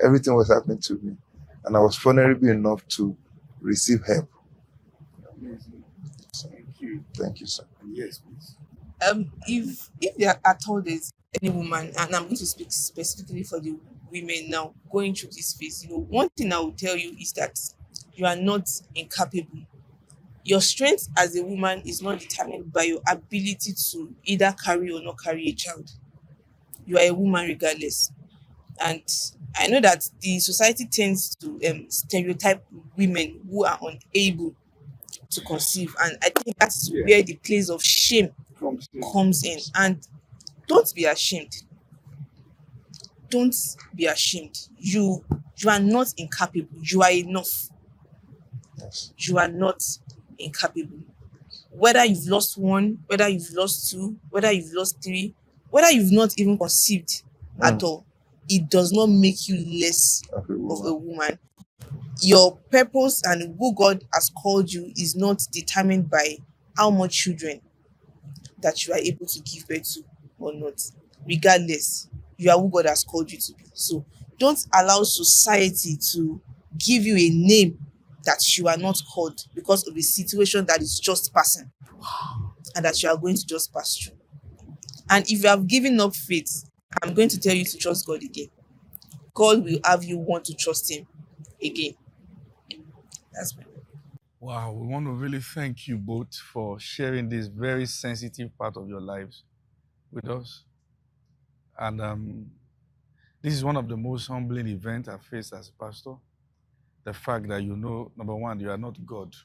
Everything was happening to me. And I was vulnerable enough to receive help. Amazing. Thank you. Thank you, sir. Yes, please. If there are at all there's any woman, and I'm going to speak specifically for the women now going through this phase, one thing I will tell you is that you are not incapable. Your strength as a woman is not determined by your ability to either carry or not carry a child. You are a woman regardless. And I know that the society tends to stereotype women who are unable to conceive, and I think that's where the place of shame comes in. And don't be ashamed. Don't be ashamed. You are not incapable. You are enough. Yes. You are not incapable. Whether you've lost one, whether you've lost two, whether you've lost three, whether you've not even conceived at all, it does not make you less of a woman. Your purpose and who God has called you is not determined by how much children that you are able to give birth to or not. Regardless, you are who God has called you to be. So don't allow society to give you a name that you are not called because of a situation that is just passing and that you are going to just pass through. And if you have given up faith, I'm going to tell you to trust God again. God will have you want to trust Him again. That's my Wow, we want to really thank you both for sharing this very sensitive part of your lives with us. And this is one of the most humbling events I've faced as a pastor. The fact that you know, number one, you are not God.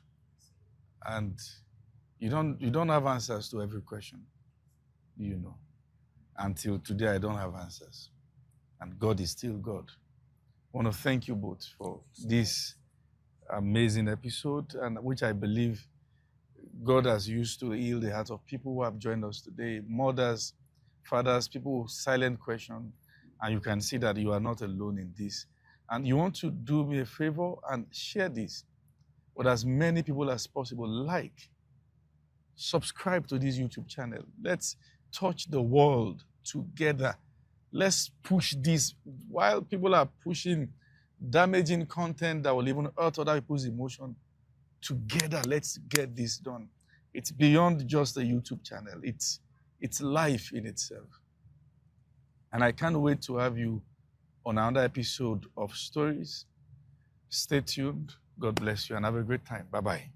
And you don't have answers to every question. You know. Until today, I don't have answers. And God is still God. I want to thank you both for this amazing episode, and which I believe God has used to heal the hearts of people who have joined us today, mothers, fathers, people with silent question, and you can see that you are not alone in this. And you want to do me a favor and share this with as many people as possible. Like, subscribe to this YouTube channel. Let's touch the world together. Let's push this while people are pushing damaging content that will even hurt other people's emotion. Together, let's get this done. It's beyond just a YouTube channel. It's life in itself. And I can't wait to have you on another episode of Stories. Stay tuned. God bless you and have a great time. Bye-bye.